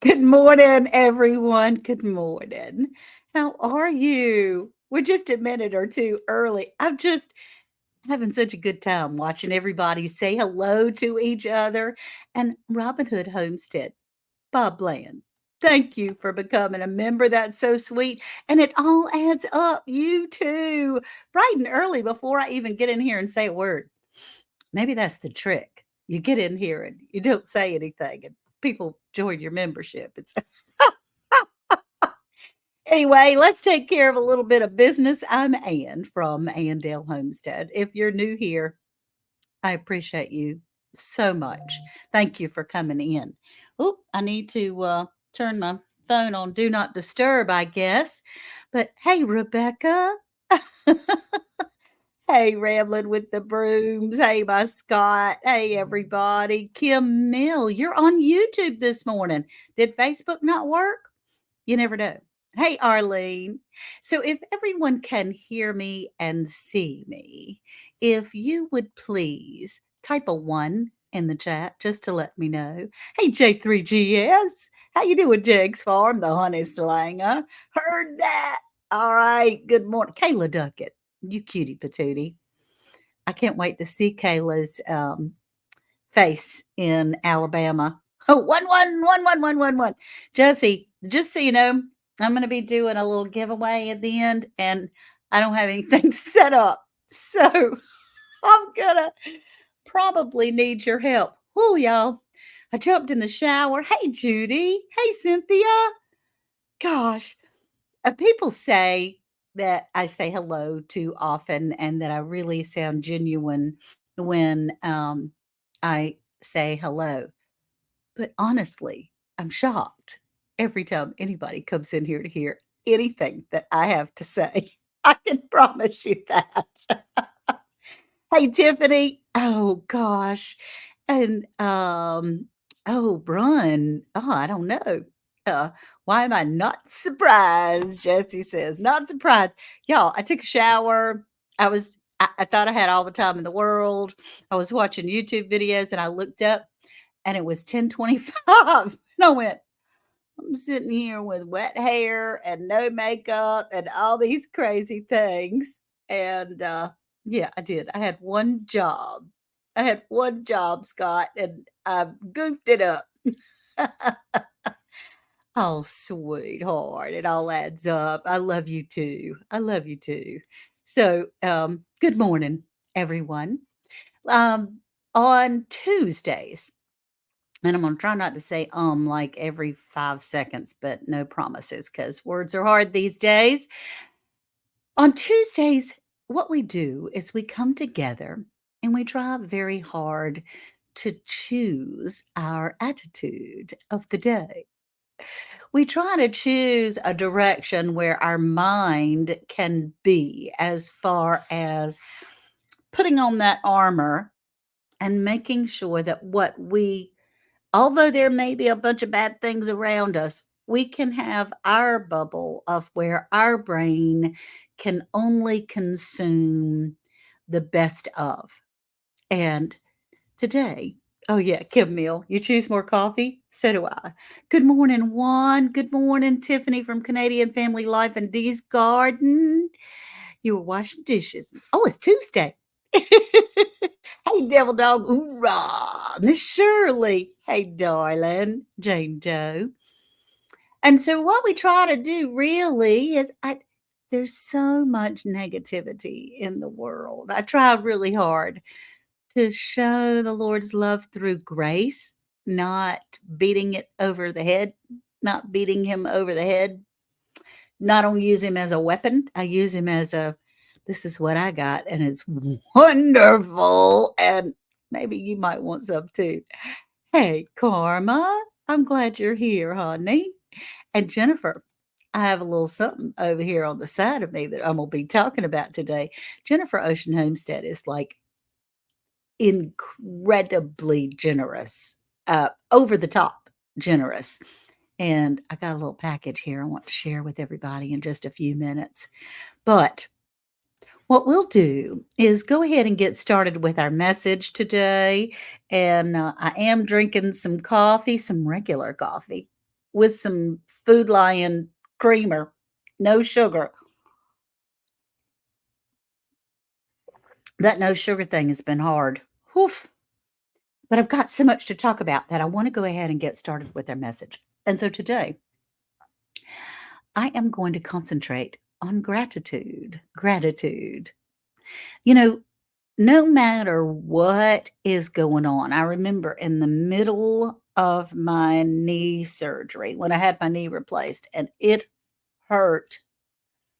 Good morning, everyone. Good morning. How are you? We're just a minute or two early. I'm just having such a good time watching everybody say hello to each other. And Robin Hood Homestead, Bob Bland, thank you for becoming a member. That's so sweet. And it all adds up. You too. Bright and early before I even get in here and say a word. Maybe that's the trick. You get in here and you don't say anything, and people join your membership. It's anyway, let's take care of a little bit of business. I'm Ann from Andale Homestead. If you're new here, I appreciate you so much. Thank you for coming in. Oh, I need to turn my phone on do not disturb, I guess. But hey, Rebecca. Hey, Rambling with the Brooms. Hey, my Scott. Hey, everybody. Kim Mill, you're on YouTube this morning. Did Facebook not work? You never know. Hey, Arlene. So, if everyone can hear me and see me, if you would please type a one in the chat just to let me know. Hey, J3GS. How you doing, Jags Farm, the honey slanger? Heard that. All right. Good morning. Kayla Duckett. You cutie patootie. I can't wait to see Kayla's face in Alabama. Oh, 1-1-1-1-1-1-1. Jesse, just so you know, I'm going to be doing a little giveaway at the end, and I don't have anything set up. So I'm going to probably need your help. Oh, y'all. I jumped in the shower. Hey, Judy. Hey, Cynthia. Gosh, people say that I say hello too often and that I really sound genuine when I say hello. But honestly, I'm shocked every time anybody comes in here to hear anything that I have to say. I can promise you that. Hey, Tiffany. Oh gosh. And oh, Brun. Oh, I don't know. Uh, why am I not surprised? Jesse says, not surprised. Y'all, I took a shower. I thought I had all the time in the world. I was watching YouTube videos and I looked up and it was 10:25. And I went, I'm sitting here with wet hair and no makeup and all these crazy things. And yeah, I did. I had one job. I had one job, Scott, and I goofed it up. Oh, sweetheart. It all adds up. I love you too. I love you too. So, good morning, everyone. Um, on Tuesdays, and I'm going to try not to say like every 5 seconds, but no promises because words are hard these days. On Tuesdays, what we do is we come together and we try very hard to choose our attitude of the day. We try to choose a direction where our mind can be as far as putting on that armor and making sure that although there may be a bunch of bad things around us, we can have our bubble of where our brain can only consume the best of. And today, oh yeah, Kim Mill, you choose more coffee? So do I. Good morning, Juan. Good morning, Tiffany from Canadian Family Life and Dee's Garden. You were washing dishes. Oh, it's Tuesday. Hey, Devil Dog. Hoorah. Miss Shirley. Hey, darling. Jane Doe. And so, what we try to do really is there's so much negativity in the world. I try really hard to show the Lord's love through grace, not beating it over the head, not beating him over the head. Not don't use him as a weapon. I use him as this is what I got, and it's wonderful. And maybe you might want some too. Hey, Karma, I'm glad you're here, honey. And Jennifer, I have a little something over here on the side of me that I'm going to be talking about today. Jennifer Ocean Homestead is like incredibly generous, over the top generous. And I got a little package here I want to share with everybody in just a few minutes. But what we'll do is go ahead and get started with our message today. And I am drinking some coffee, some regular coffee with some Food Lion creamer, no sugar. That no sugar thing has been hard. Woof. But I've got so much to talk about that I want to go ahead and get started with our message. And so today, I am going to concentrate on gratitude. Gratitude. You know, no matter what is going on, I remember in the middle of my knee surgery when I had my knee replaced, and it hurt.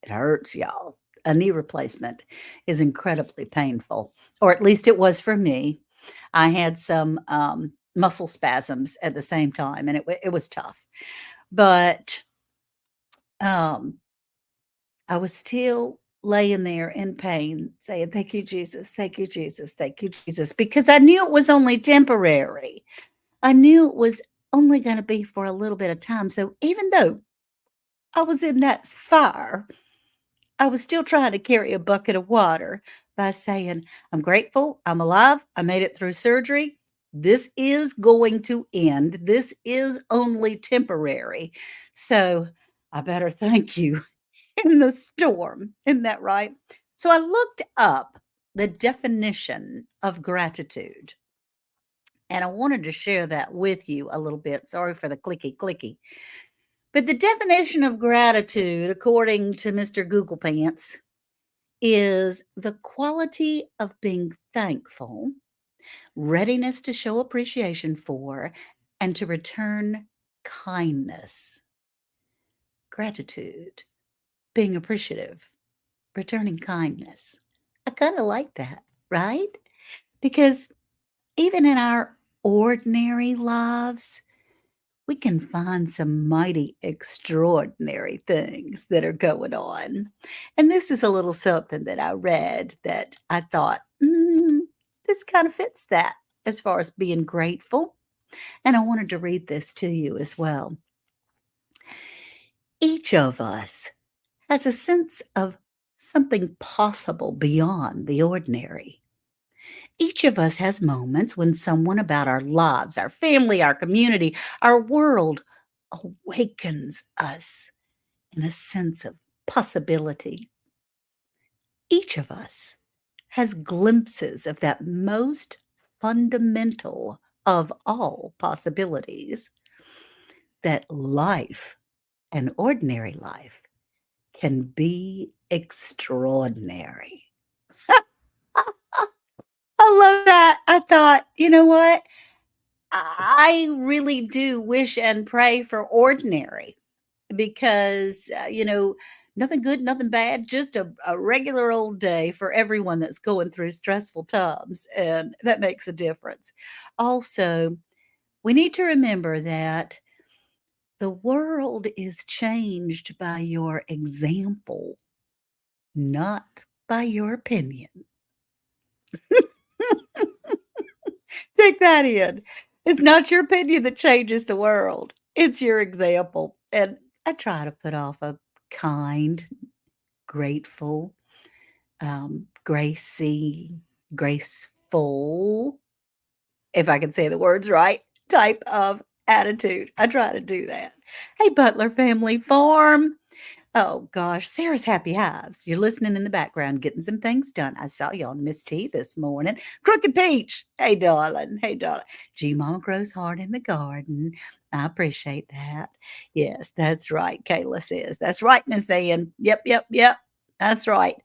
It hurts, y'all. A knee replacement is incredibly painful, or at least it was for me. I had some muscle spasms at the same time, and it was tough. But um, I was still laying there in pain, saying, "Thank you, Jesus. Thank you, Jesus. Thank you, Jesus," because I knew it was only temporary. I knew it was only going to be for a little bit of time. So even though I was in that fire, I was still trying to carry a bucket of water by saying, "I'm grateful. I'm alive. I made it through surgery. This is going to end. This is only temporary. So I better thank you in the storm." Isn't that right? So I looked up the definition of gratitude and I wanted to share that with you a little bit. Sorry for the clicky clicky. But the definition of gratitude, according to Mr. Google Pants, is the quality of being thankful, readiness to show appreciation for, and to return kindness. Gratitude, being appreciative, returning kindness. I kind of like that, right? Because even in our ordinary lives, we can find some mighty extraordinary things that are going on. And this is a little something that I read that I thought, this kind of fits that as far as being grateful. And I wanted to read this to you as well. Each of us has a sense of something possible beyond the ordinary. Each of us has moments when someone about our lives, our family, our community, our world awakens us in a sense of possibility. Each of us has glimpses of that most fundamental of all possibilities, that life, an ordinary life, can be extraordinary. I love that. I thought, you know what? I really do wish and pray for ordinary because, nothing good, nothing bad, just a regular old day for everyone that's going through stressful times. And that makes a difference. Also, we need to remember that the world is changed by your example, not by your opinion. Take that in. It's not your opinion that changes the world. It's your example. And I try to put off a kind, grateful, gracie, graceful, if I can say the words right, type of attitude. I try to do that. Hey, Butler Family Farm. Oh gosh, Sarah's Happy Hives. You're listening in the background, getting some things done. I saw you on Miss T this morning. Crooked Peach. Hey, darling. Hey, darling. G Mama grows hard in the garden. I appreciate that. Yes, that's right. Kayla says. That's right, Miss Ann. Yep, yep, yep. That's right.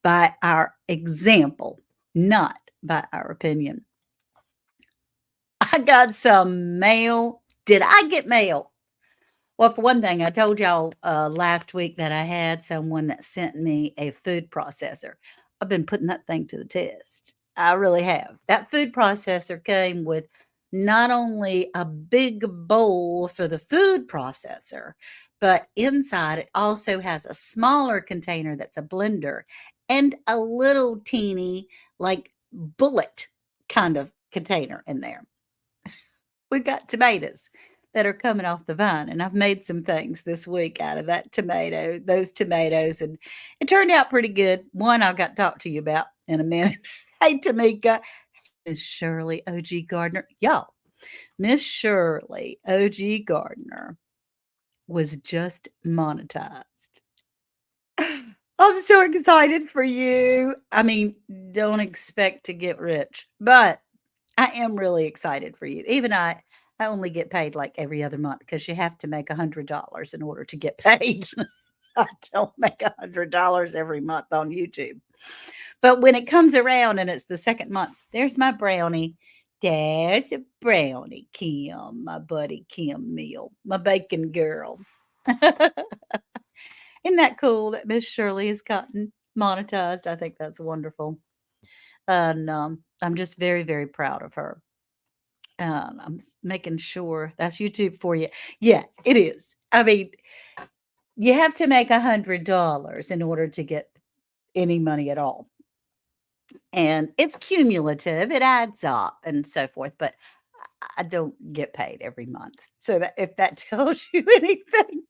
By our example, not by our opinion. I got some mail. Did I get mail? Well, for one thing, I told y'all last week that I had someone that sent me a food processor. I've been putting that thing to the test. I really have. That food processor came with not only a big bowl for the food processor, but inside it also has a smaller container that's a blender and a little teeny, like bullet kind of container in there. We've got tomatoes that are coming off the vine, and I've made some things this week out of those tomatoes, and it turned out pretty good. One I've got to talk to you about in a minute. Hey, Tamika. Miss Shirley, OG Gardner. Y'all, Miss Shirley, OG Gardner was just monetized. I'm so excited for you. I mean, don't expect to get rich, but I am really excited for you. Even I only get paid like every other month because you have to make $100 in order to get paid. I don't make $100 every month on YouTube. But when it comes around and it's the second month, there's my brownie. There's a brownie, Kim, my buddy Kim Meal, my bacon girl. Isn't that cool that Miss Shirley has gotten monetized? I think that's wonderful. And I'm just very, very proud of her. Making sure that's YouTube for you. Yeah, it is. I mean, you have to make $100 in order to get any money at all. And it's cumulative, it adds up and so forth, but I don't get paid every month. So that if that tells you anything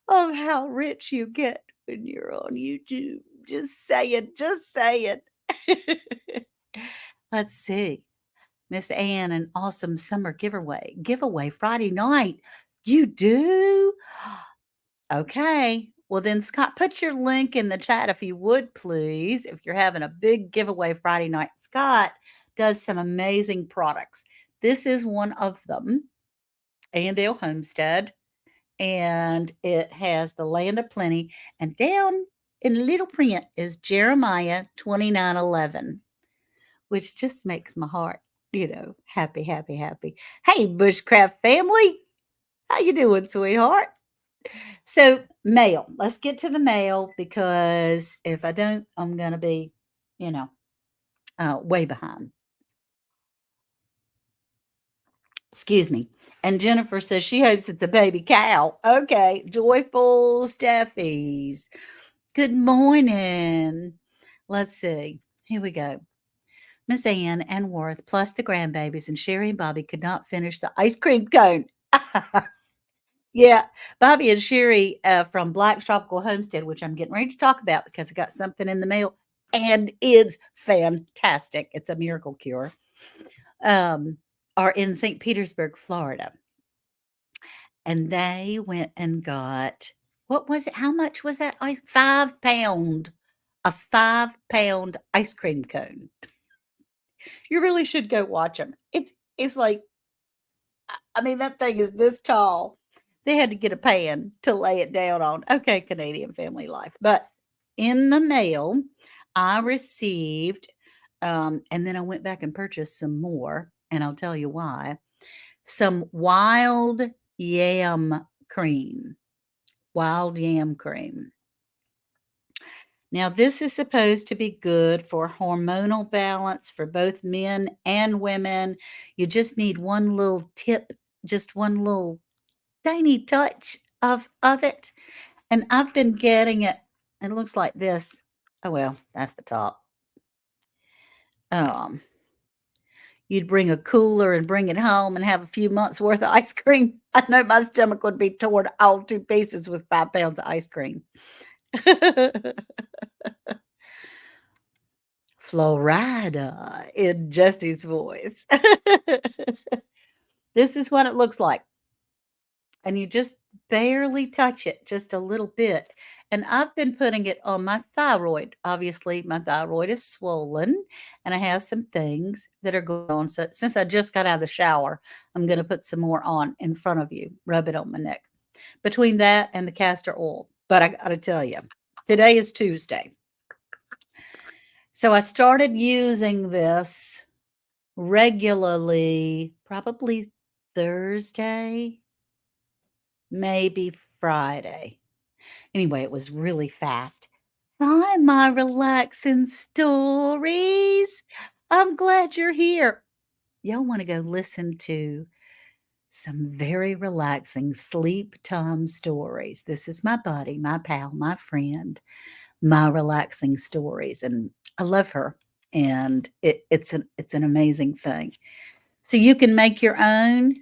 of how rich you get when you're on YouTube, just say it, just say it. Let's see. Miss Ann, an awesome summer giveaway Friday night. You do? Okay. Well, then, Scott, put your link in the chat if you would, please. If you're having a big giveaway Friday night, Scott does some amazing products. This is one of them, A&L Homestead, and it has the Land of Plenty. And down in little print is Jeremiah 29:11, which just makes my heart, happy, happy, happy. Hey, Bushcraft family, how you doing, sweetheart? So, mail. Let's get to the mail because if I don't, I'm gonna be, you know, way behind. Excuse me. And Jennifer says she hopes it's a baby cow. Okay, joyful Steffies. Good morning. Let's see. Here we go. Miss Ann and Worth, plus the grandbabies, and Sherry and Bobby could not finish the ice cream cone. Yeah, Bobby and Sherry from Black Tropical Homestead, which I'm getting ready to talk about because I got something in the mail and it's fantastic. It's a miracle cure. Um, are in St. Petersburg, Florida. And they went and got, what was it? How much was that ice? 5 pound, a 5 pound ice cream cone. You really should go watch them. It's like, I mean, that thing is this tall. They had to get a pan to lay it down on. Okay, Canadian family life. But in the mail, I received, and then I went back and purchased some more, and I'll tell you why. Some wild yam cream. Wild yam cream. Now, this is supposed to be good for hormonal balance for both men and women. You just need one little tip, just one little tiny touch of it. And I've been getting it. It looks like this. Oh well, that's the top. Um, you'd bring a cooler and bring it home and have a few months worth of ice cream. I know my stomach would be torn all to pieces with 5 pounds of ice cream. Florida in Jesse's voice. This is what it looks like. And you just barely touch it, just a little bit. And I've been putting it on my thyroid. Obviously, my thyroid is swollen, and I have some things that are going on. So, since I just got out of the shower, I'm going to put some more on in front of you, rub it on my neck. Between that and the castor oil. But I got to tell you, today is Tuesday. So, I started using this regularly, probably Thursday, maybe Friday. Anyway, it was really fast. Hi, my relaxing stories. I'm glad you're here. Y'all want to go listen to some very relaxing sleep time stories. This is my buddy, my pal, my friend, my relaxing stories. And I love her. And it's an amazing thing. So you can make your own.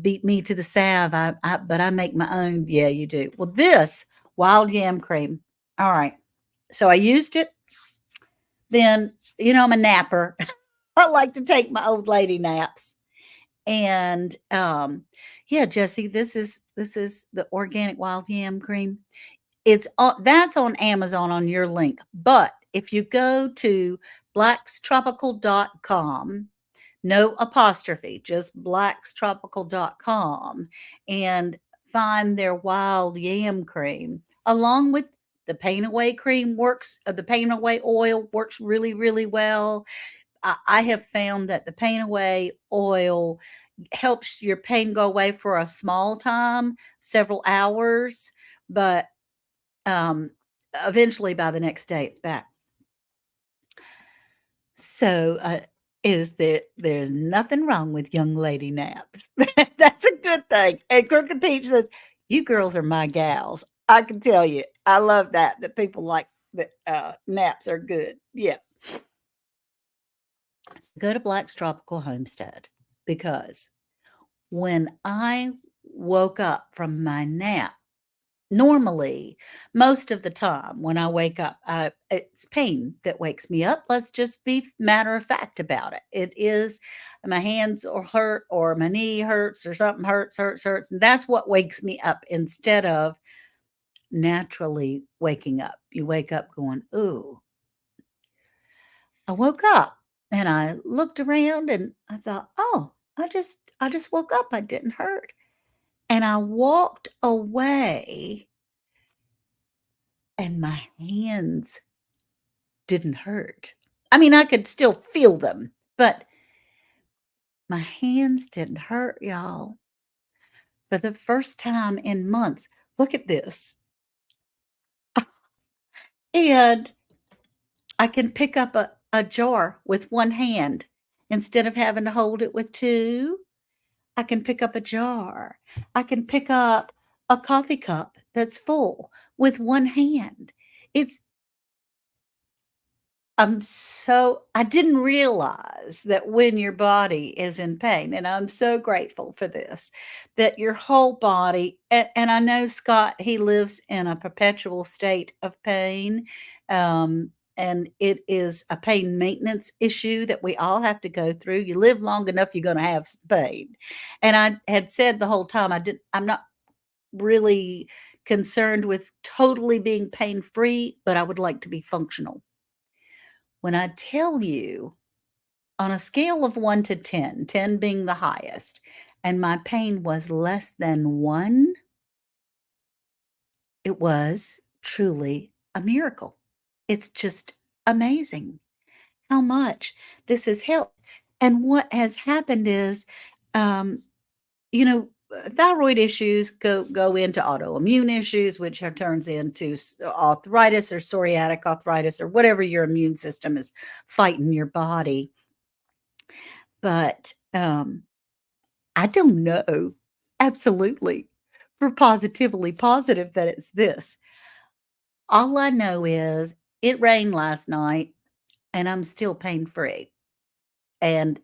Beat me to the salve. But I make my own. Yeah, you do. Well, this wild yam cream. All right. So I used it. Then, I'm a napper. I like to take my old lady naps. And yeah, Jesse, this is the organic wild yam cream. It's on that's on Amazon on your link. But if you go to blackstropical.com, no apostrophe, just blackstropical.com, and find their wild yam cream along with the pain away cream works, the pain away oil works really, really well. I have found that the pain away oil helps your pain go away for a small time, several hours, but um, eventually by the next day it's back. So, there's nothing wrong with young lady naps. That's a good thing. And Crooked Peach says, "You girls are my gals." I can tell you, I love that people like that naps are good. Yeah. Go to Black's Tropical Homestead because when I woke up from my nap, normally, most of the time when I wake up, it's pain that wakes me up. Let's just be matter of fact about it. It is my hands or hurt or my knee hurts or something hurts. And that's what wakes me up instead of naturally waking up. You wake up going, ooh, I woke up and I looked around and I thought, oh, I just woke up. I didn't hurt. And I walked away and my hands didn't hurt. I mean, I could still feel them, but my hands didn't hurt, y'all. For the first time in months. Look at this. And I can pick up a jar with one hand instead of having to hold it with two. I can pick up a jar. I can pick up a coffee cup that's full with one hand. It's I didn't realize that when your body is in pain, and I'm so grateful for this, that your whole body, and I know Scott, he lives in a perpetual state of pain. And it is a pain maintenance issue that we all have to go through. You live long enough, you're going to have some pain. And I had said the whole time, I'm not really concerned with totally being pain free, but I would like to be functional. When I tell you on a scale of 1 to 10, 10 being the highest, and my pain was less than 1, it was truly a miracle. It's just amazing how much this has helped. And what has happened is, um, thyroid issues go into autoimmune issues, which turns into arthritis or psoriatic arthritis or whatever your immune system is fighting your body. But I don't know absolutely for positively positive that it's this. All I know is it rained last night and I'm still pain free. And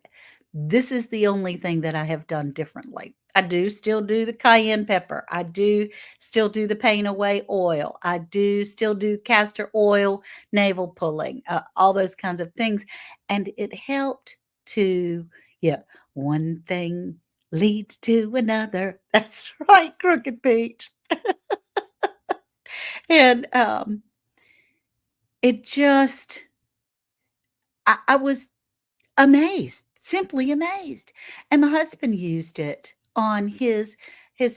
this is the only thing that I have done differently. I do still do the cayenne pepper. I do still do the pain away oil. I do still do castor oil, navel pulling, all those kinds of things. And it helped to, yeah, one thing leads to another. That's right, Crooked Peach. And it just, I was amazed, simply amazed. And my husband used it on his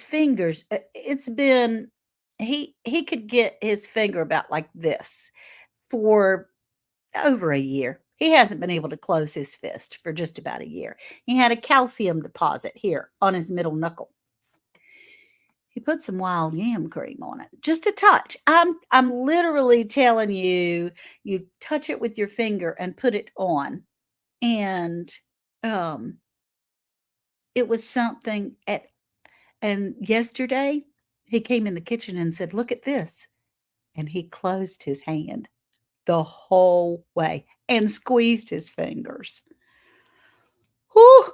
fingers. It's been he could get his finger about like this for over a year. He hasn't been able to close his fist for just about a year. He had a calcium deposit here on his middle knuckle. He put some wild yam cream on it, just a touch. I'm literally telling you, you touch it with your finger and put it on, and um, it was something. And yesterday, he came in the kitchen and said, "Look at this," and he closed his hand the whole way and squeezed his fingers. Whew.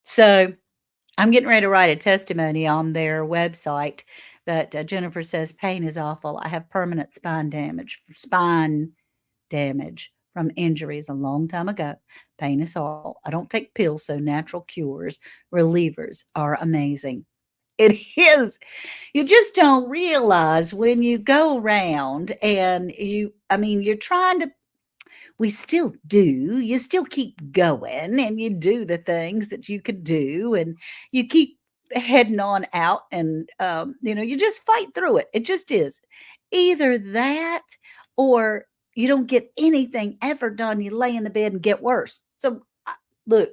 So I'm getting ready to write a testimony on their website that Jennifer says pain is awful. I have permanent spine damage from injuries a long time ago. Pain is horrible. I don't take pills, so natural cures, relievers are amazing. It is. You just don't realize when you go around and I mean, you're trying to we still do. You still keep going and you do the things that you can do and you keep heading on out and you just fight through it. It just is. Either that or you don't get anything ever done. You lay in the bed and get worse. So look,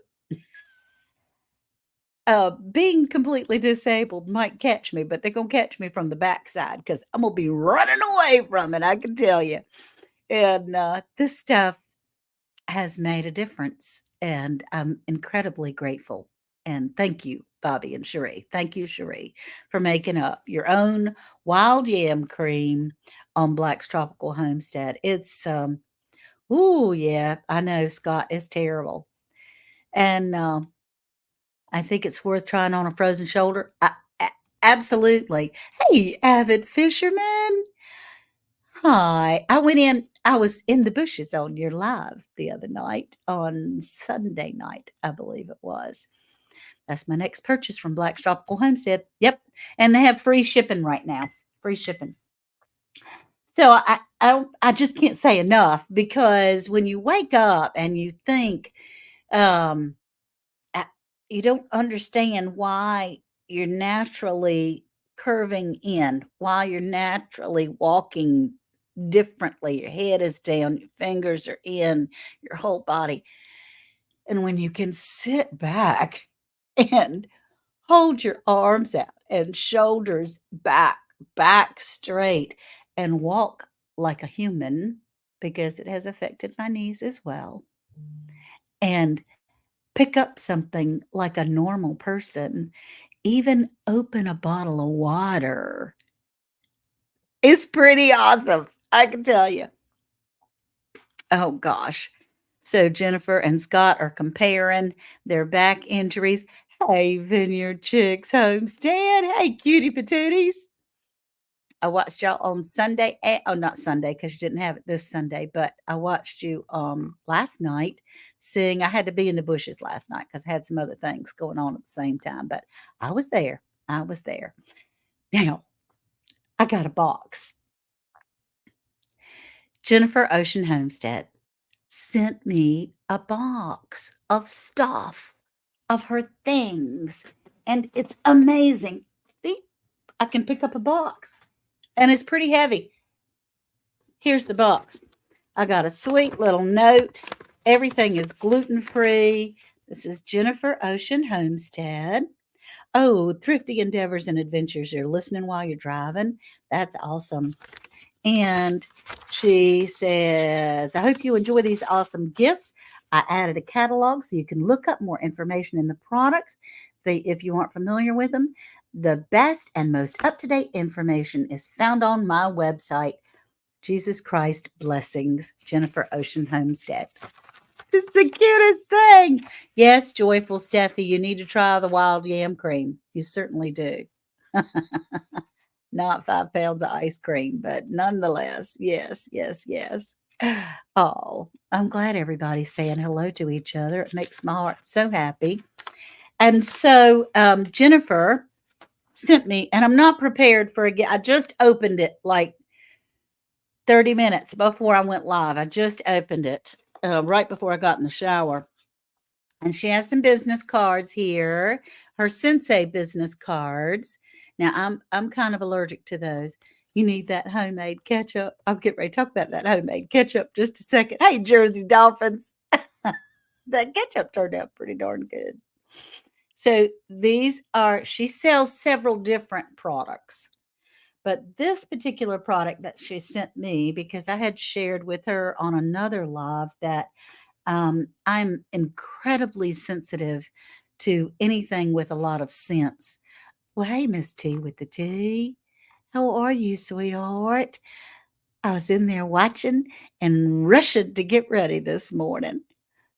being completely disabled might catch me, but they're gonna catch me from the backside because I'm gonna be running away from it. I can tell you. And this stuff has made a difference, and I'm incredibly grateful. And thank you, Bobby and Cherie. Thank you, Cherie, for making up your own wild yam cream on Black's Tropical Homestead. It's ooh yeah, I know Scott is terrible, and I think it's worth trying on a frozen shoulder. Absolutely. Hey, avid fisherman. Hi. I was in the bushes on your live the other night, on Sunday night, I believe it was. That's my next purchase from Black's Tropical Homestead. Yep. And they have free shipping right now. Free shipping. So I just can't say enough because when you wake up and you think, um, uh, you don't understand why you're naturally curving in, why you're naturally walking differently. Your head is down, your fingers are in, your whole body. And when you can sit back and hold your arms out and shoulders back straight, and walk like a human, because it has affected my knees as well, and pick up something like a normal person, even open a bottle of water. It's pretty awesome, I can tell you. Oh gosh. So Jennifer and Scott are comparing their back injuries. Hey, Vineyard Chicks Homestead. Hey, cutie patooties. I watched y'all on Sunday. Oh, not Sunday because you didn't have it this Sunday, but I watched you last night sing. I had to be in the bushes last night because I had some other things going on at the same time, but I was there. I was there. Now, I got a box. Jennifer Ocean Homestead sent me a box of stuff, of her things, and it's amazing. See, I can pick up a box, and it's pretty heavy. Here's the box. I got a sweet little note. Everything is gluten free. This is Jennifer Ocean Homestead. Oh, thrifty endeavors and adventures. You're listening while you're driving. That's awesome. And she says, I hope you enjoy these awesome gifts. I added a catalog so you can look up more information in the products. If you aren't familiar with them, the best and most up-to-date information is found on my website, Jesus Christ Blessings, Jennifer Ocean Homestead. It's the cutest thing. Yes, joyful Steffi, you need to try the wild yam cream. You certainly do. Not 5 pounds of ice cream, but nonetheless, yes, yes, yes. Oh, I'm glad everybody's saying hello to each other. It makes my heart so happy. And so Jennifer sent me, and I'm not prepared for I just opened it like 30 minutes before I went live. I just opened it right before I got in the shower. And she has some business cards here, her Sensei business cards. Now I'm kind of allergic to those. You need that homemade ketchup. I'll get ready to talk about that homemade ketchup just a second. Hey, Jersey Dolphins. That ketchup turned out pretty darn good. So she sells several different products. But this particular product that she sent me, because I had shared with her on another live that I'm incredibly sensitive to anything with a lot of scents. Well, hey, Miss T with the T. How are you, sweetheart? I was in there watching and rushing to get ready this morning.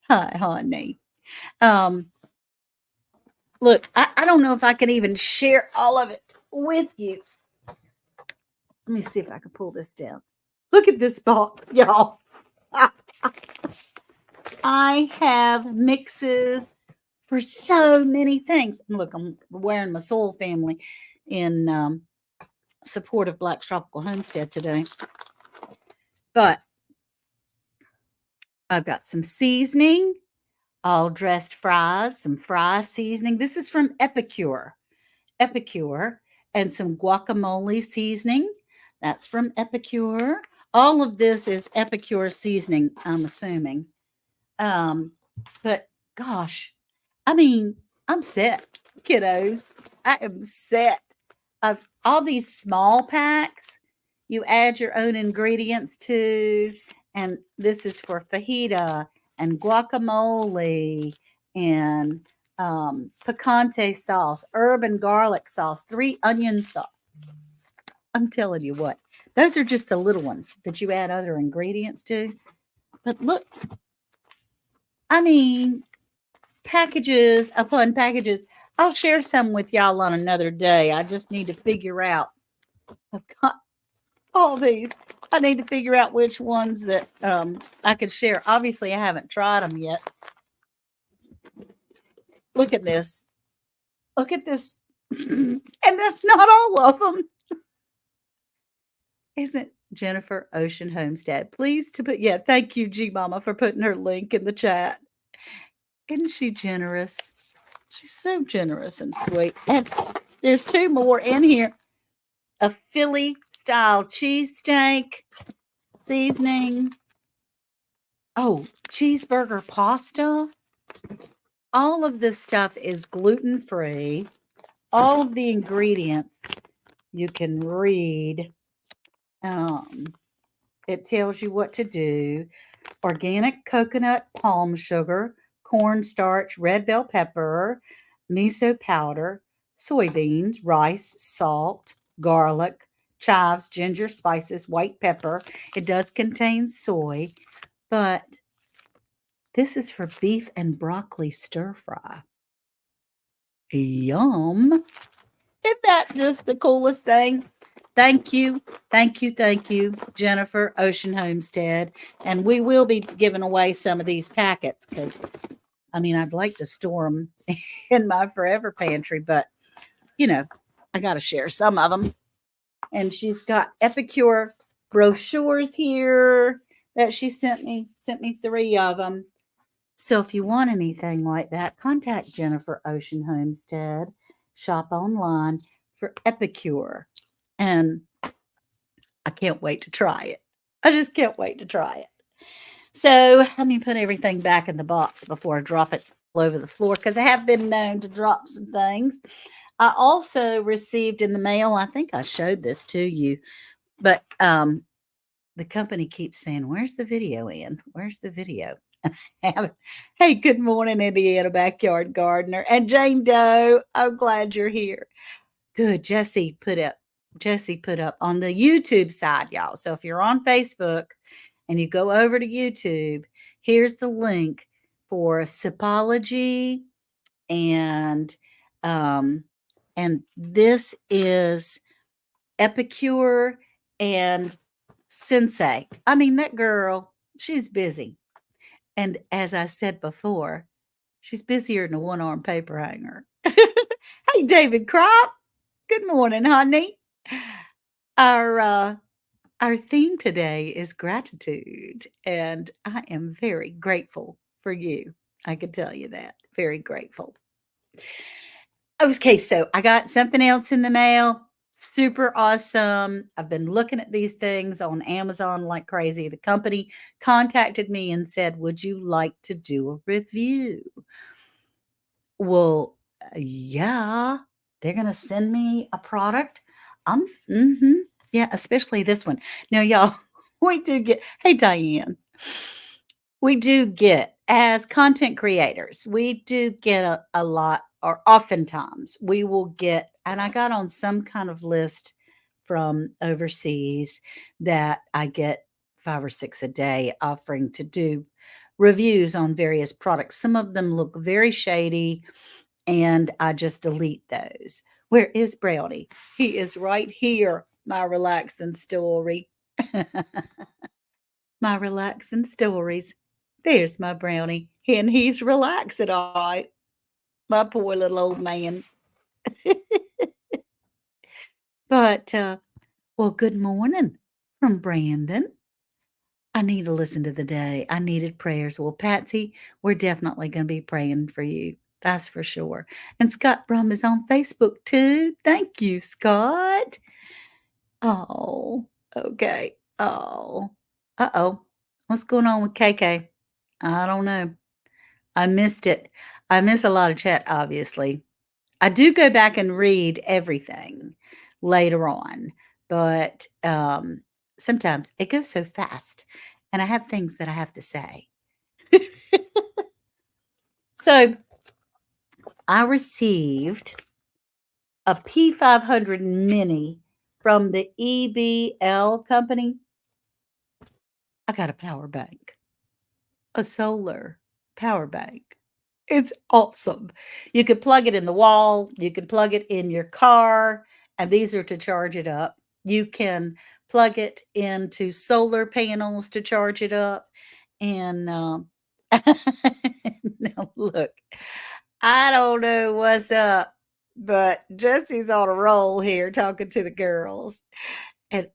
Hi, honey. Um, Look, I don't know if I can even share all of it with you. Let me see if I can pull this down. Look at this box, y'all. I have mixes for so many things. And look, I'm wearing my Soul Family in support of Black Tropical Homestead today. But I've got some seasoning, all dressed fries, some fry seasoning. This is from Epicure, and some guacamole seasoning. That's from Epicure. All of this is Epicure seasoning, I'm assuming. Um, but gosh, I mean, I'm set, kiddos. I am set. Of all these small packs, you add your own ingredients to, and this is for fajita and guacamole and picante sauce, herb and garlic sauce, 3 onion sauce. I'm telling you what, those are just the little ones that you add other ingredients to. But look, I mean, packages upon packages. I'll share some with y'all on another day. I just need to figure out. I've got all these. I need to figure out which ones that I could share. Obviously, I haven't tried them yet. Look at this. Look at this. And that's not all of them. Isn't Jennifer Ocean Homestead? Please to put, yeah, thank you, G Mama, for putting her link in the chat. Isn't she generous? She's so generous and sweet. And there's 2 more in here. A Philly style cheesesteak seasoning. Oh, cheeseburger pasta. All of this stuff is gluten free. All of the ingredients you can read. It tells you what to do. Organic coconut palm sugar, cornstarch, red bell pepper, miso powder, soybeans, rice, salt, garlic, chives, ginger, spices, white pepper. It does contain soy, but this is for beef and broccoli stir fry. Yum. Isn't that just the coolest thing? Thank you, thank you, thank you, Jennifer Ocean Homestead. And we will be giving away some of these packets because, I mean, I'd like to store them in my forever pantry, but, you know, I got to share some of them. And she's got Epicure brochures here that she sent me 3 of them. So if you want anything like that, contact Jennifer Ocean Homestead. Shop online for Epicure. And I can't wait to try it. I just can't wait to try it. So let me put everything back in the box before I drop it all over the floor because I have been known to drop some things. I also received in the mail, I think I showed this to you, but the company keeps saying, "Where's the video, Ann? Where's the video?" Hey, good morning, Indiana Backyard Gardener and Jane Doe. I'm glad you're here. Good. Jesse put up on the YouTube side, y'all. So if you're on Facebook and you go over to YouTube, here's the link for Sipology and this is Epicure and Sensei. I mean, that girl, she's busy. And as I said before, she's busier than a one-armed paper hanger. Hey, David Crop. Good morning, honey. Our our theme today is gratitude, and I am very grateful for you. I can tell you that. Very grateful. Okay, so I got something else in the mail. Super awesome. I've been looking at these things on Amazon like crazy. The company contacted me and said, "Would you like to do a review?" Well, yeah, they're gonna send me a product. Yeah, especially this one. Now, y'all, we do get hey, Diane. We do get, as content creators, we do get a lot, or oftentimes we will get, and I got on some kind of list from overseas that I get 5 or 6 a day offering to do reviews on various products. Some of them look very shady, and I just delete those. Where is Brownie? He is right here, my relaxing story. my relaxing stories. There's my brownie, and he's relaxing all right. My poor little old man. But, well, good morning from Brandon. I need to listen to the day. I needed prayers. Well, Patsy, we're definitely going to be praying for you. That's for sure. And Scott Brum is on Facebook too. Thank you, Scott. Oh, okay. Oh, uh-oh. What's going on with KK? I don't know. I missed it. I miss a lot of chat, obviously. I do go back and read everything later on, but sometimes it goes so fast and I have things that I have to say. So I received a P500 Mini from the EBL company. I got a power bank, a solar power bank. It's awesome. You can plug it in the wall, you can plug it in your car, and these are to charge it up. You can plug it into solar panels to charge it up. And now look, I don't know what's up, but Jesse's on a roll here talking to the girls. And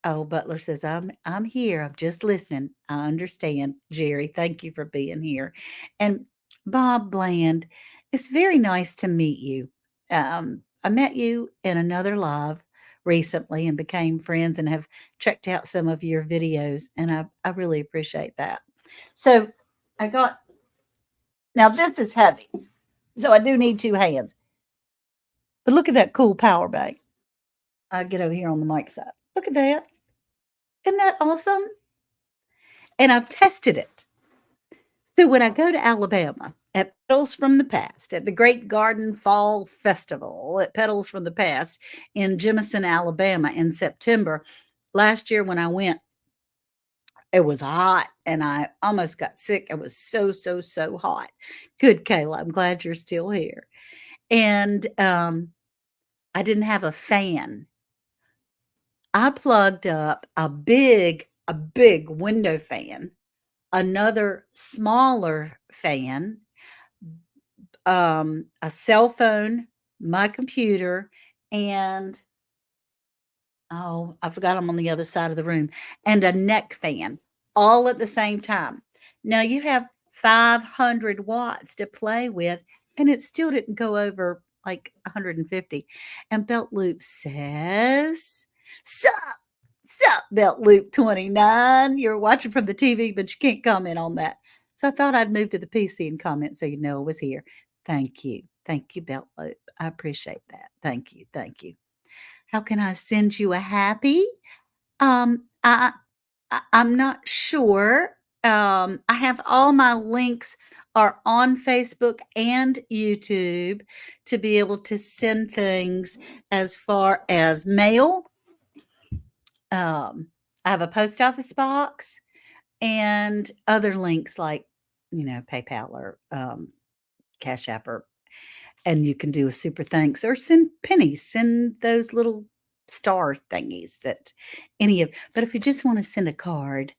oh, Butler says, I'm here. I'm just listening. I understand, Jerry. Thank you for being here. And Bob Bland, it's very nice to meet you. I met you in another live recently and became friends and have checked out some of your videos, and I really appreciate that. So I got now this is heavy. So I do need two hands. But look at that cool power bank. I'll get over here on the mic side. Look at that. Isn't that awesome? And I've tested it. So when I go to Alabama at Petals from the Past, at the Great Garden Fall Festival at Petals from the Past in Jemison, Alabama in September, last year when I went, it was hot and I almost got sick. It was so, so, so hot. Good, Kayla. I'm glad you're still here. And I didn't have a fan. I plugged up a big window fan, another smaller fan, a cell phone, my computer, and oh, I forgot I'm on the other side of the room, and a neck fan all at the same time. Now you have 500 watts to play with, and it still didn't go over like 150. And Belt Loop says, Sup, sup, Belt Loop 29. You're watching from the TV, but you can't comment on that. So I thought I'd move to the PC and comment so you know I was here. Thank you. Thank you, Belt Loop. I appreciate that. Thank you. Thank you. How can I send you a happy? Um, I, I'm not sure. I have all my links are on Facebook and YouTube to be able to send things as far as mail. Um, I have a post office box and other links like, PayPal or Cash App or and you can do a super thanks or send pennies, send those little star thingies that any of but if you just want to send a card,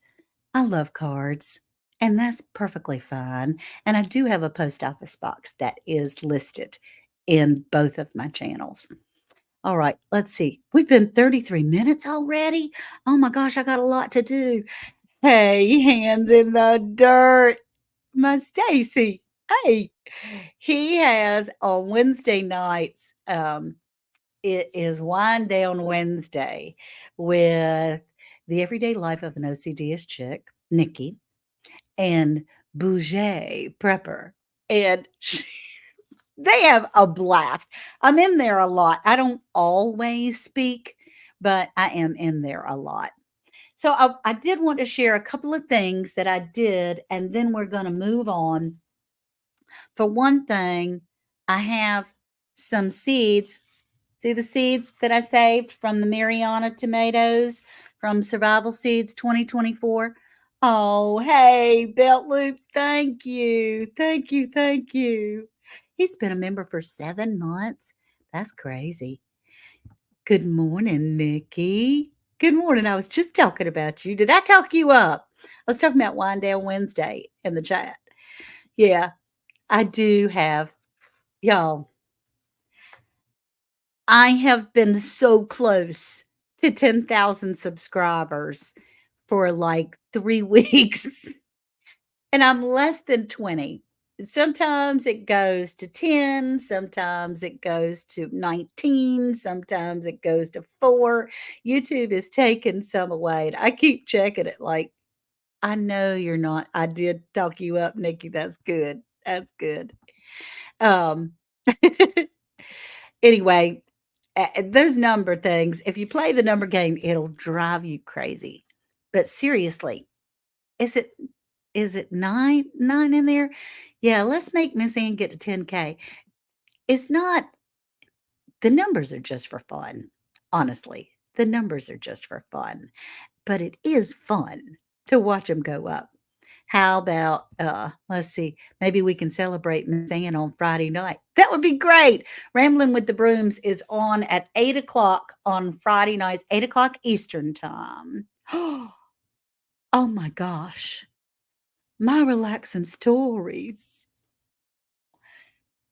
I love cards and that's perfectly fine. And I do have a post office box that is listed in both of my channels. All right, let's see. We've been 33 minutes already. Oh my gosh, I got a lot to do. Hey, hands in the dirt. My Stacy. Hey, he has on Wednesday nights, it is Wind Down Wednesday with the everyday life of an OCDist chick, Nikki, and Bouger Prepper. And they have a blast. I'm in there a lot. I don't always speak, but I am in there a lot. So I did want to share a couple of things that I did, and then we're going to move on. For one thing, I have some seeds. See the seeds that I saved from the Mariana tomatoes from Survival Seeds 2024? Oh, hey, Belt Loop, thank you. Thank you. Thank you. He's been a member for 7 months. That's crazy. Good morning, Nikki. Good morning. I was just talking about you. Did I talk you up? I was talking about Wind Down Wednesday in the chat. Yeah, I do have, y'all. I have been so close to 10,000 subscribers for like 3 weeks, and I'm less than 20. Sometimes it goes to 10, sometimes it goes to 19, sometimes it goes to 4. YouTube is taking some away. And I keep checking it like, I know you're not. I did talk you up, Nikki. That's good. That's good. Um, anyway, those number things, if you play the number game, it'll drive you crazy. But seriously, is it nine in there? Yeah, let's make Miss Ann get to 10K. It's not the numbers are just for fun. Honestly, the numbers are just for fun, but it is fun to watch them go up. How about let's see, maybe we can celebrate Miss Ann on Friday night. That would be great. Rambling with the Brooms is on at 8 o'clock on Friday nights, 8 o'clock Eastern time. Oh my gosh. My relaxing stories.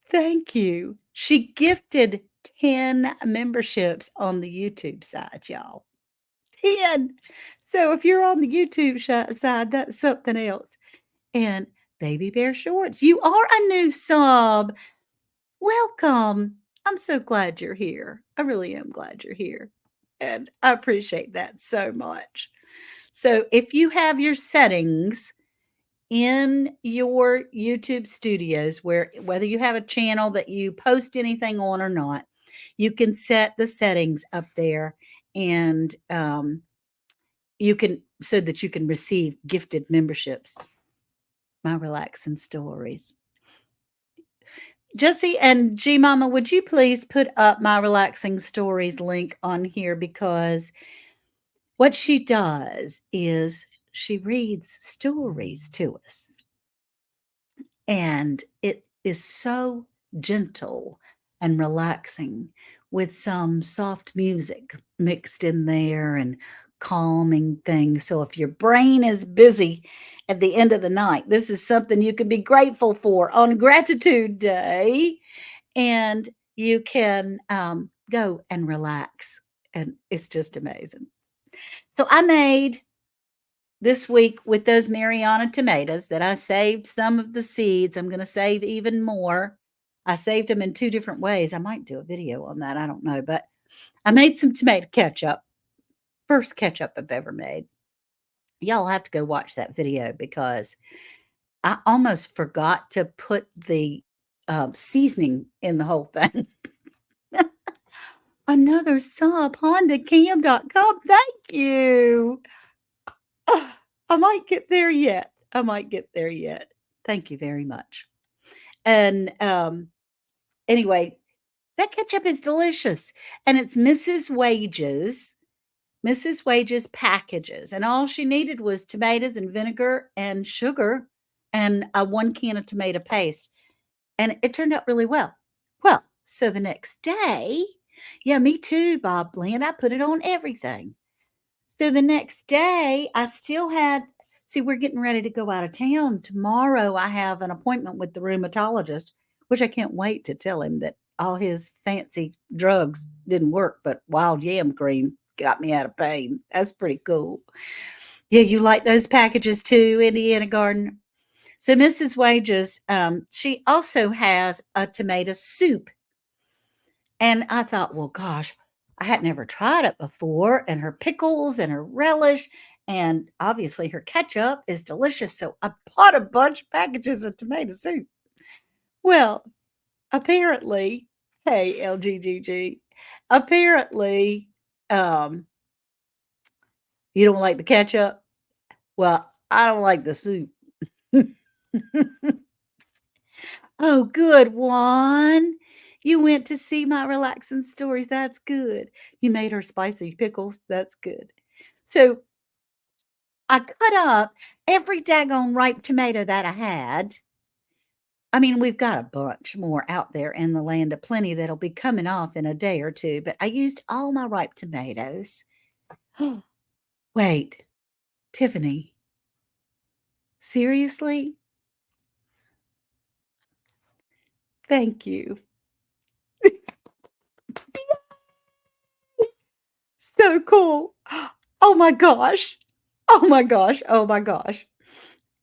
Thank you. She gifted 10 memberships on the YouTube side, y'all. 10. So if you're on the YouTube side, that's something else. And Baby Bear Shorts, you are a new sub. Welcome. I'm so glad you're here. I really am glad you're here. And I appreciate that so much. So if you have your settings in your YouTube studios, whether you have a channel that you post anything on or not, you can set the settings up there, and you can so that you can receive gifted memberships. My relaxing stories. Jesse and G Mama, would you please put up my relaxing stories link on here, because what she does is she reads stories to us. And it is so gentle and relaxing, with some soft music mixed in there and calming things. So if your brain is busy at the end of the night, this is something you can be grateful for on Gratitude Day. And you can go and relax. And it's just amazing. So I made this week with those Mariana tomatoes that I saved some of the seeds. I'm going to save even more. I saved them in 2 different ways. I might do a video on that. I don't know. But I made some tomato ketchup. First ketchup I've ever made. Y'all have to go watch that video, because I almost forgot to put the seasoning in the whole thing. Another sub, HondaCam.com. Thank you. I might get there yet. I might get there yet. Thank you very much. And anyway, that ketchup is delicious. And it's Mrs. Wages packages. And all she needed was tomatoes and vinegar and sugar and a 1 can of tomato paste. And it turned out really well. Well, so the next day, yeah, me too, Bob Blend. I put it on everything. So the next day, I still had, see, we're getting ready to go out of town. Tomorrow, I have an appointment with the rheumatologist, which I can't wait to tell him that all his fancy drugs didn't work, but wild yam cream got me out of pain. That's pretty cool. Yeah, you like those packages too, Indiana Garden? So Mrs. Wages, she also has a tomato soup. And I thought, well, gosh, I had never tried it before. And her pickles and her relish, and obviously her ketchup is delicious. So I bought a bunch of packages of tomato soup. Well, apparently, hey, LGGG, apparently, um, you don't like the ketchup. Well, I don't like the soup. Oh, good one. You went to see my relaxing stories. That's good. You made her spicy pickles. That's good. So I cut up every daggone ripe tomato that I had. I mean, we've got a bunch more out there in the land of plenty that'll be coming off in a day or two, but I used all my ripe tomatoes. Wait, Tiffany, seriously? Thank you. So cool. Oh my gosh. Oh my gosh. Oh my gosh.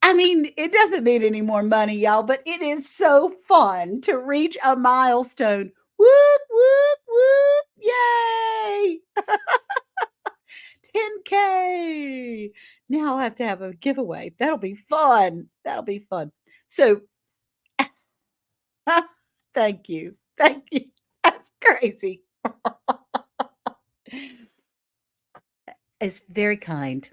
I mean, it doesn't need any more money, y'all, but it is so fun to reach a milestone. Whoop, whoop, whoop. Yay. 10K. Now I'll have to have a giveaway. That'll be fun. That'll be fun. So, thank you. Thank you. That's crazy. It's very kind.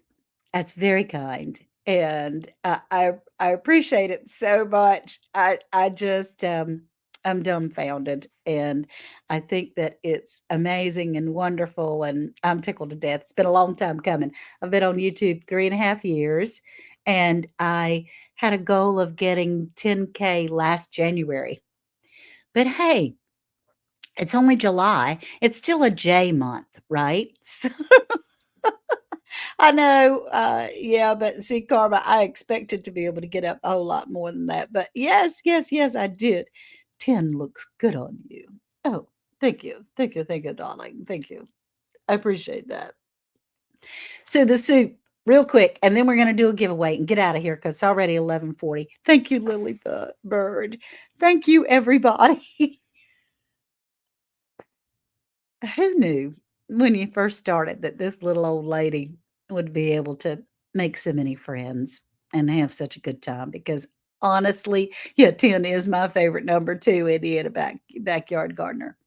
That's very kind, and I appreciate it so much. I just, I'm dumbfounded, and I think that it's amazing and wonderful, and I'm tickled to death. It's been a long time coming. I've been on YouTube 3.5 years, and I had a goal of getting 10K last January. But hey, it's only July. It's still a J month, right? So I know, yeah, but see, Karma, I expected to be able to get up a whole lot more than that. But yes, yes, yes, I did. 10 looks good on you. Oh, thank you. Thank you. Thank you, darling. Thank you. I appreciate that. So the soup, real quick, and then we're going to do a giveaway and get out of here because it's already 11:40. Thank you, Lily Bird. Thank you, everybody. Who knew when you first started that this little old lady would be able to make so many friends and have such a good time? Because honestly, yeah, 10 is my favorite number too, Indiana backyard gardener.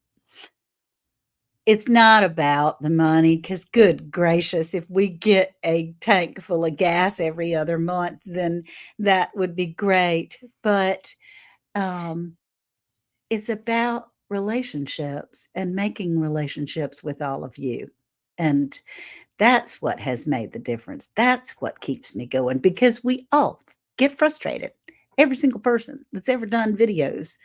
It's not about the money because, good gracious, if we get a tank full of gas every other month, then that would be great. But um, it's about relationships and making relationships with all of you. And that's what has made the difference. That's what keeps me going because we all get frustrated. Every single person that's ever done videos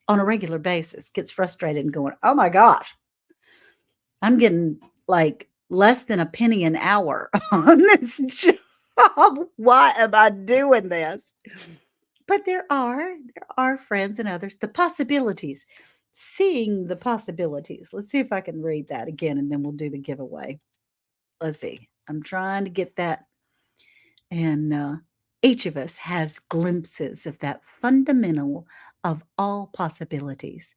on a regular basis gets frustrated and going, oh my gosh, I'm getting like less than a penny an hour on this job. Why am I doing this? But there are friends and others, the possibilities, seeing the possibilities. Let's see if I can read that again and then we'll do the giveaway. Let's see. I'm trying to get that. And each of us has glimpses of that fundamental of all possibilities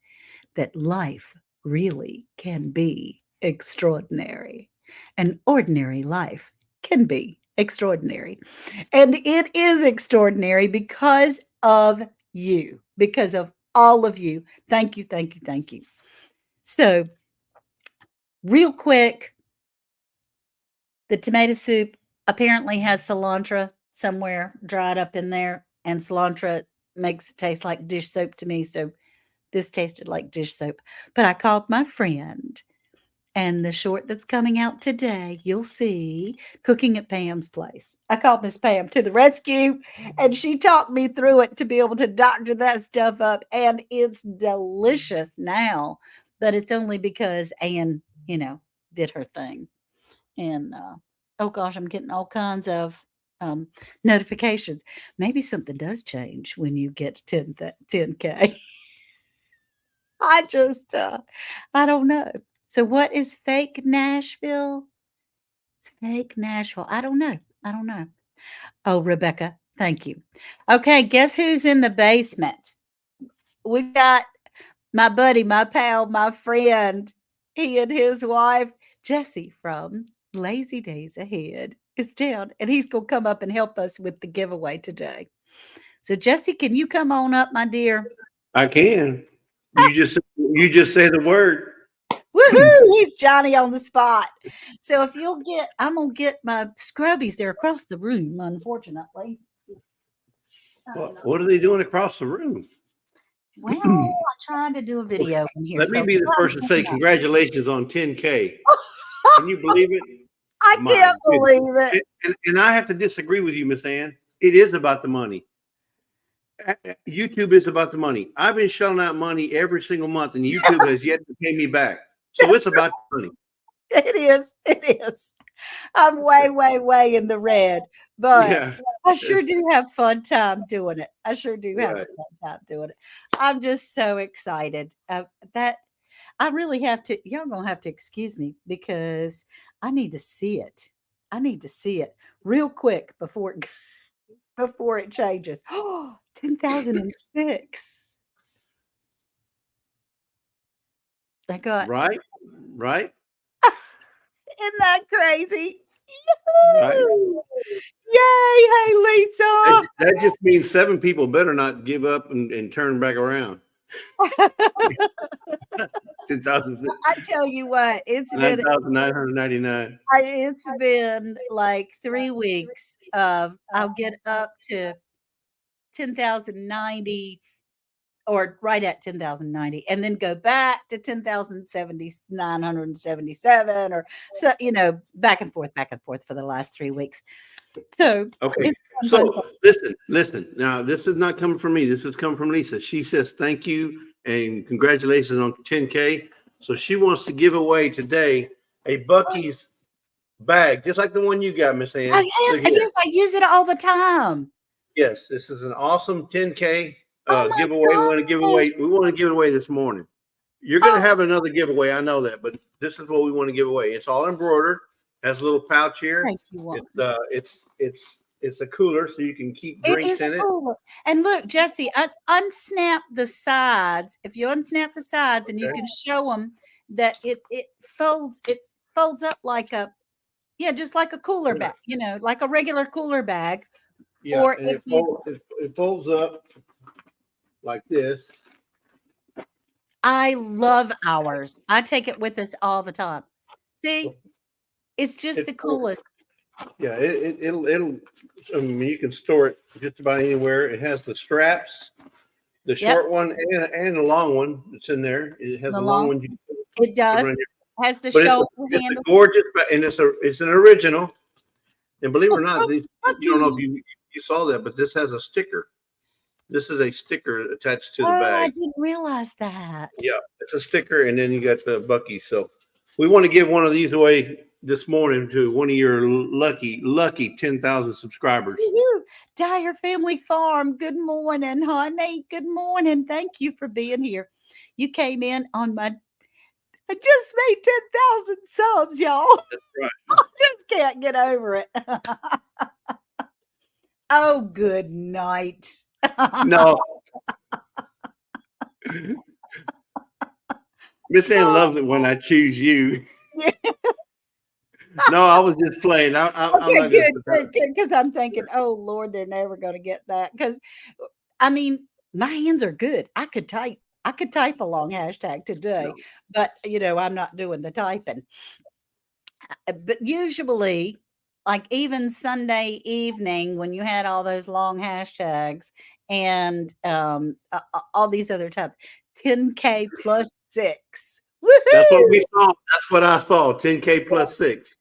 that life really can be extraordinary. An ordinary life can be extraordinary. And it is extraordinary because of you, because of all of you. Thank you, thank you, thank you. So, real quick, the tomato soup apparently has cilantro somewhere dried up in there, and cilantro makes it taste like dish soap to me. So, this tasted like dish soap. But I called my friend, and the short that's coming out today, you'll see Cooking at Pam's Place. I called Miss Pam to the rescue, and she talked me through it to be able to doctor that stuff up. And it's delicious now, but it's only because Ann, did her thing. And oh gosh, I'm getting all kinds of notifications. Maybe something does change when you get 10K. I just, I don't know. So what is fake Nashville? It's fake Nashville. I don't know. I don't know. Oh, Rebecca, thank you. Okay, guess who's in the basement? We got my buddy, my pal, my friend. He and his wife, Jesse from Lazy Days Ahead, is down, and he's going to come up and help us with the giveaway today. So, Jesse, can you come on up, my dear? I can. You just say the word. Woohoo! He's Johnny on the spot. So if you'll I'm gonna get my scrubbies. They're across the room, unfortunately. What are they doing across the room? Well, I tried to do a video in here. Let me So be the first to say congratulations on 10K. Can you believe it? I can't believe it. And I have to disagree with you, Miss Ann. It is about the money. YouTube is about the money. I've been shelling out money every single month, and YouTube has yet to pay me back. So it's about the money. It is. It is. I'm way, way, way in the red, but Yeah. I sure It's do have fun time doing it. I sure do have a right. fun time doing it. I'm just so excited. That I really have to. Y'all gonna have to excuse me because I need to see it. I need to see it real quick before before it changes. Oh, 10,006. I got. Right. Right. Isn't that crazy? Right. Yahoo! Yay! Hey, Lisa. That just means 7 people better not give up and turn back around. 10,000, I tell you what, nine thousand nine hundred ninety nine. it's been like 3 weeks of I'll get up to 10,090 or right at 10,090 and then go back to 10,977 or so, back and forth for the last 3 weeks. So, Okay. it's fun, fun, So fun. listen. Now this is not coming from me. This is coming from Lisa. She says thank you and congratulations on 10K. So she wants to give away today a Bucky's bag, just like the one you got, Miss I Ann. Look am. here. Yes, I use it all the time. Yes, this is an awesome 10K Oh my giveaway. We want to give gosh. away. We want to give it away this morning. You're going to Oh, have another giveaway. I know that, but this is what we want to give away. It's all embroidered. Has a little pouch here. thank you, Juan. It's a cooler so you can keep It drinks is a in it. cooler. And look, Jesse, unsnap the sides. If you unsnap the sides and you Okay. can show them that it folds up like a yeah, just like a cooler Yeah. bag, like a regular cooler bag. Yeah, Or and if you it folds up like this. I love ours. I take it with us all the time. See, it's just It the folds, coolest. yeah, it'll. I mean, you can store it just about anywhere. It has the straps, the Yep, short one and the long one that's in there. It has the a long long one you can it put around does. your. Has the But shoulder it's a handle. gorgeous and it's an original. And believe it or not, Oh, these you don't know if Bucky. you saw that, but this has a sticker. This is a sticker attached to the Oh, I bag. didn't realize that. Yeah, it's a sticker, and then you got the Bucky. So we want to give one of these away this morning to one of your lucky 10,000 subscribers. Woo-hoo. Dyer Family Farm. Good morning, honey. Good morning. Thank you for being here. You came in on my I just made 10,000 subs, y'all. That's right. I just can't get over it. Oh, good night. No, Miss Ann Oh, loves it when I choose you. yeah. No, I was just playing. I'm Okay, not going good, to put good, good. Because I'm thinking, oh Lord, they're never going to get that. Because I mean, my hands are good. I could type. I could type a long hashtag today, no. but I'm not doing the typing. But usually, like even Sunday evening when you had all those long hashtags and all these other types, 10K plus 6. That's what we Woohoo! saw. That's what I saw. 10K plus 6.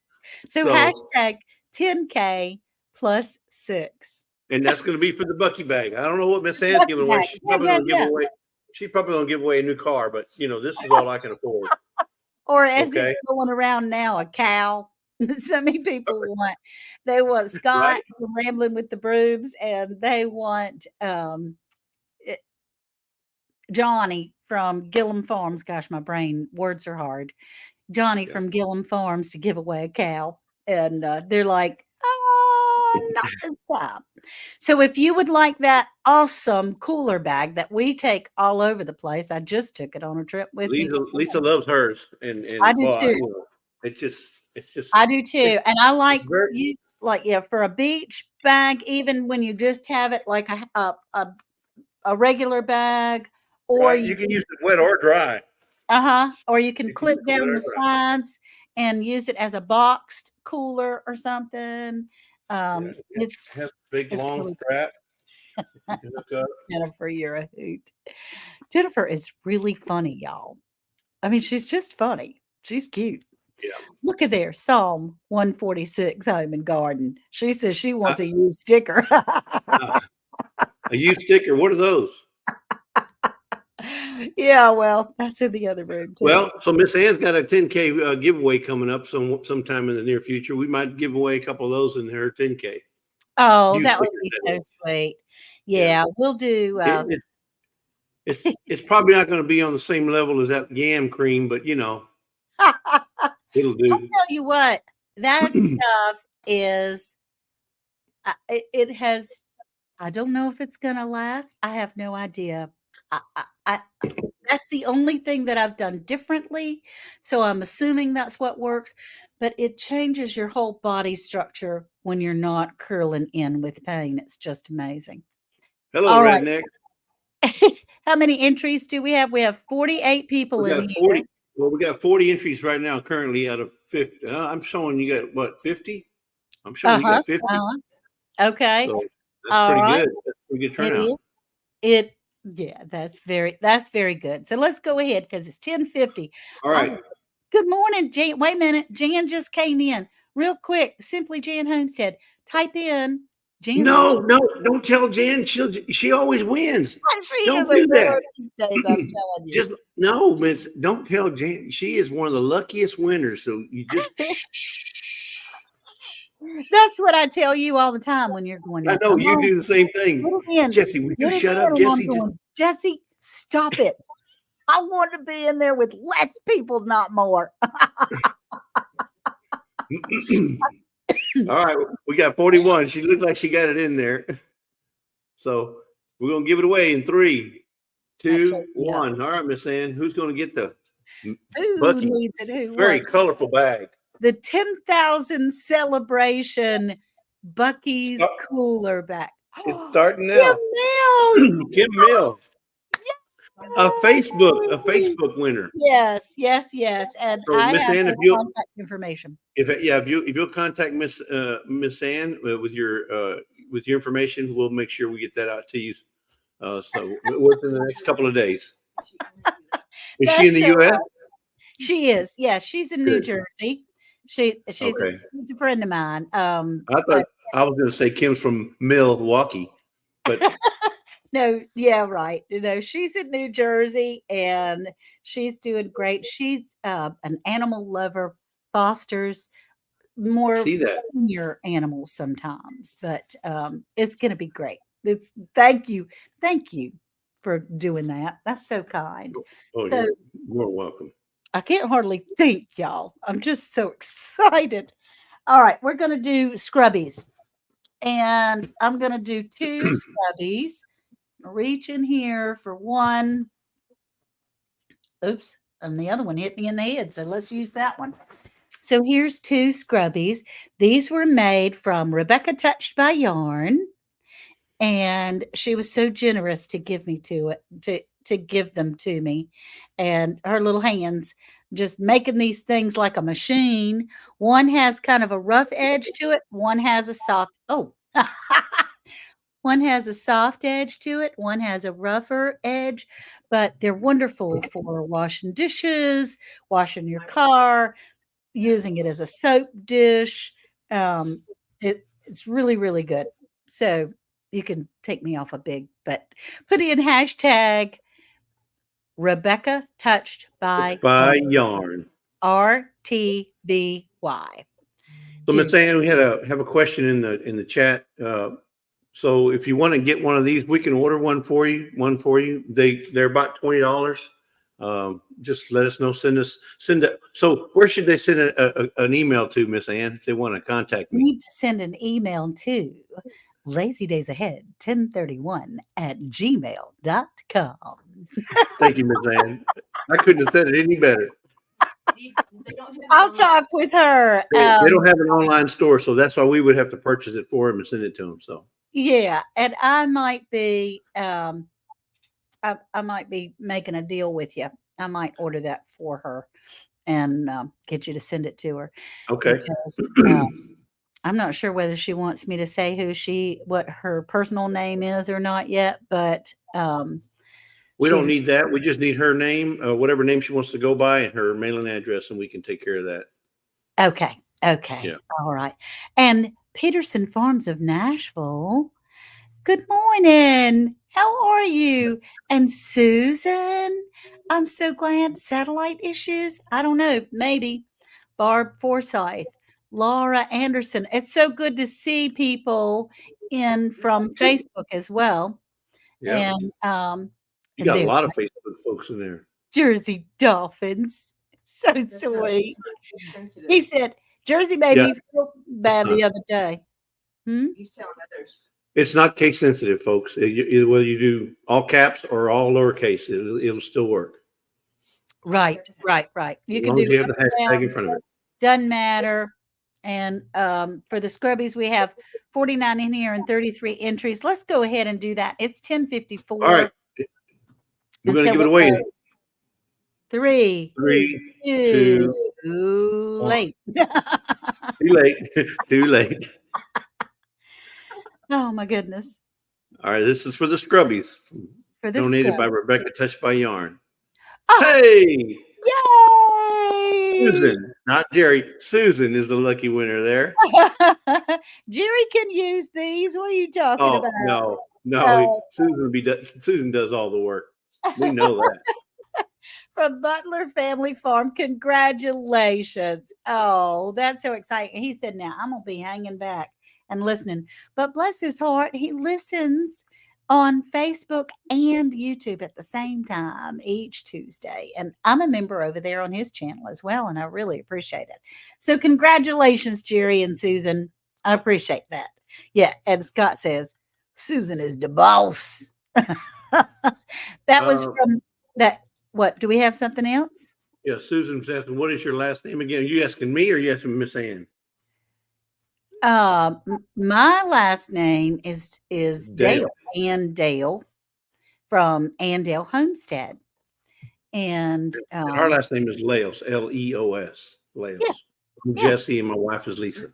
So So, hashtag 10K plus 6. and that's going to be for the Bucky bag. I don't know what Miss Ann's Lucky giving away. bag. She's Yeah, probably yeah, going to give yeah. away. She's probably going to give away a new car, but this is all I can afford. Or as Okay, it's going around now, a cow. So many people they want right? Scott from Rambling with the Brooms, and they want eh, Johnny from Gillum Farms. Gosh, my brain words are hard. Johnny Yeah. from Gillum Farms to give away a cow, and they're like, not this time." So if you would like that awesome cooler bag that we take all over the place, I just took it on a trip with me. Lisa loves hers, I and do well, too. it's just I do it's too, and I it's like very you like, yeah, for a beach bag, even when you just have it like a regular bag, or right. you You can can use it wet or dry. or you can You can use clip it wet down or the dry. sides and use it as a boxed cooler or something. Yeah, it It's has a big it's long really strap that you can hook up. Jennifer, you're a hoot. Jennifer is really funny, y'all. I mean, she's just funny. She's cute. Yeah. Look at there, Psalm 146, Home and Garden. She says she Uh, wants a used sticker. a used sticker. What are those? Yeah, well, that's in the other room too. Well, so Miss Ann's got a 10K giveaway coming up sometime in the near future. We might give away a couple of those in her 10K. Oh, You that would stickers, be that so is. sweet. Yeah. Yeah, we'll do. It, it, it's probably not going to be on the same level as that yam cream, but I'll it'll do. tell you what, that stuff is. It has. I don't know if it's going to last. I have no idea. I that's the only thing that I've done differently. So I'm assuming that's what works. But it changes your whole body structure when you're not curling in with pain. It's just amazing. Hello, All right. redneck. How many entries do we have? We have 48 people We in got here. 40. Well, we got 40 entries right now, currently out of 50. I'm showing you got what, 50? I'm showing you Uh-huh. got 50. Uh-huh. Okay. So that's All pretty right. good. That's a pretty good It turnout. is. It yeah, that's very good. So let's go ahead because it's 10:50. All I right. Good morning, Jan. Wait a minute. Jan just came in. Real quick, simply Jan Homestead. Type in Jan's No, no, don't tell Jan. She always wins. she is Don't a do winner that. these days, I'm telling you. Just no, Miss. Don't tell Jan. She is one of the luckiest winners. So you just shh. That's what I tell you all the time when you're going I in. know Come you on, do the same thing. put it in. Jesse, would you Put it shut up? in. And I'm Jesse, just going, Jesse, stop it. I want to be in there with less people, not more. all right. We got 41. She looks like she got it in there. So we're gonna give it away in 3, That choked 2, me up. 1. All right, Miss Ann. Who's gonna get the Who Bucky? needs it? Who Very wants colorful bag. the 10,000 celebration Bucky's Start- cooler back? It's Kim starting now. Mills! Kim Mill, a Yay! Facebook winner. Yes, yes, yes. And So I Miss have Ann, her contact information. if you'll contact Miss Ann with your information, we'll make sure we get that out to you. So within the next couple of days. Is she in That's the so U.S.? She is. Yes, she's in New Good. Jersey. Okay. She's a friend of mine. I thought But I was going to say Kim's from Milwaukee, but no, yeah, right. She's in New Jersey and she's doing great. She's an animal lover, fosters more see that. senior animals sometimes, but it's going to be great. Thank you for doing that. That's so kind. Oh, So you're more welcome. I can't hardly think, y'all. I'm just so excited. All right, we're going to do scrubbies, and I'm going to do two scrubbies. Reach in here for one. Oops, and the other one hit me in the head. So let's use that one. So here's two scrubbies. These were made from Rebecca Touched by Yarn, and she was so generous to give me to give them to me, and her little hands just making these things like a machine. One has kind of a rough edge to it. One has a soft. Oh. One has a soft edge to it, one has a rougher edge, but they're wonderful for washing dishes, washing your car, using it as a soap dish. It's really, really good. So you can take me off a big, but put in hashtag Rebecca Touched by By yarn. RTBY. So Do Miss Ann, we have a question in the chat. So if you want to get one of these, we can order one for you. They're about $20. Just let us know. Send that. So where should they send an email to, Miss Ann, if they want to contact you me? need to send an email to lazydays ahead 1031 at gmail.com. Thank you, Miss Ann. I couldn't have said it any better. I'll talk with her. They don't have an online store, so that's why we would have to purchase it for them and send it to them. So Yeah, and I might be I might be making a deal with you. I might order that for her and get you to send it to her okay. because I'm not sure whether she wants me to say what her personal name is or not yet, but We don't she's need that. We just need her name, whatever name she wants to go by, and her mailing address, and we can take care of that. okay. Yeah. All right. And Peterson Farms of Nashville Good morning. How are you? And Susan, I'm so glad. Satellite issues? I don't know. Maybe. Barb Forsyth, Laura Anderson. It's so good to see people in from Facebook as well. Yep. And You and got a there's lot my of Facebook folks in there. Jersey Dolphins. So sweet. He said, Jersey made Yeah, me feel it's bad not. the other day. Hmm? It's not case sensitive, folks. Whether you do all caps or all lowercase, it'll still work Right, right, right. You as can long do as you have up the and hashtag in down, front of it. doesn't matter. And for the scrubbies, we have 49 in here and 33 entries. Let's go ahead and do that. It's All right, 10:54. we're And going to so give it we'll away go in 3, three, 2, two, one. late. Too late. Too late. Oh my goodness. All right, this is for the Scrubbies, For this donated scrub. by Rebecca Touched by Yarn. Oh, Hey, yay! Susan, not Jerry. Susan is the lucky winner there. Jerry can use these. What are you talking Oh about? no, no, Oh, Susan does all the work. We know that. from Butler Family Farm. Congratulations. Oh, that's so exciting. He said, now I'm going to be hanging back and listening. But bless his heart, he listens on Facebook and YouTube at the same time each Tuesday. And I'm a member over there on his channel as well. And I really appreciate it. So, congratulations, Jerry and Susan. I appreciate that. Yeah. And Scott says, Susan is the boss. That was Uh, from that. What, do we have something else? yeah, Susan's asking, what is your last name again? Are you asking me or are you asking Miss Ann? My last name is Dale, Dale. Ann Dale from Andale Homestead. And And our last name is Leos, Leos. yeah, Leos. I'm yeah. Jesse and my wife is Lisa.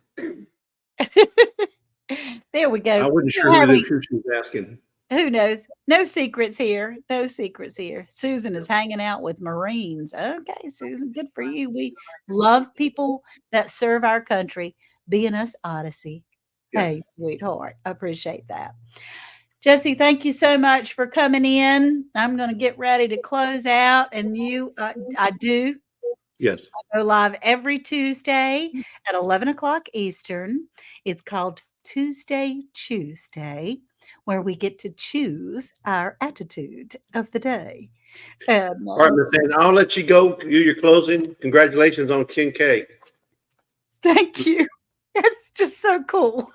There we go. I wasn't You sure know how who we, she was asking. who knows? No secrets here. No secrets here. Susan is hanging out with Marines. Okay, Susan, good for you. We love people that serve our country, being us Odyssey. Yeah. Hey, sweetheart. I appreciate that. Jesse, thank you so much for coming in. I'm going to get ready to close out. And I do Yes. go live every Tuesday at 11 o'clock Eastern. It's called ChooseDay, where we get to choose our attitude of the day. And All right, Miss Ann, I'll let you go. Do your closing. Congratulations on 10K. thank you. That's just so cool.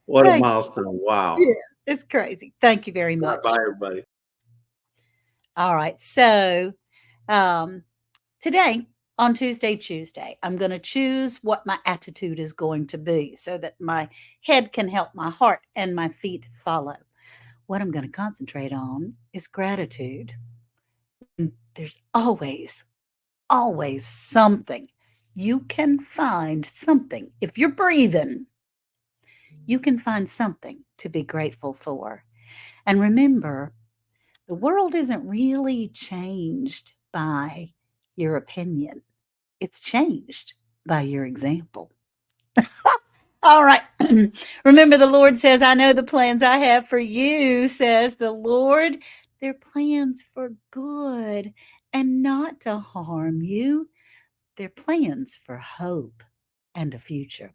What a Thank milestone. Wow. you. It's crazy. Thank you very Bye much. bye, everybody. All right. So, um, today on Tuesday, I'm going to choose what my attitude is going to be so that my head can help my heart and my feet follow. What I'm going to concentrate on is gratitude. There's always something. You can find something. If you're breathing, you can find something to be grateful for. And remember, the world isn't really changed by your opinion. It's changed by your example. All right. Remember, the Lord says, I know the plans I have for you, says the Lord. They're plans for good and not to harm you. They're plans for hope and a future.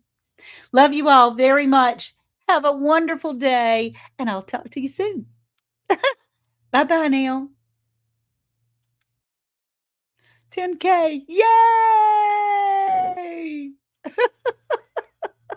Love you all very much. Have a wonderful day, and I'll talk to you soon. Bye bye now. 10K. Yay!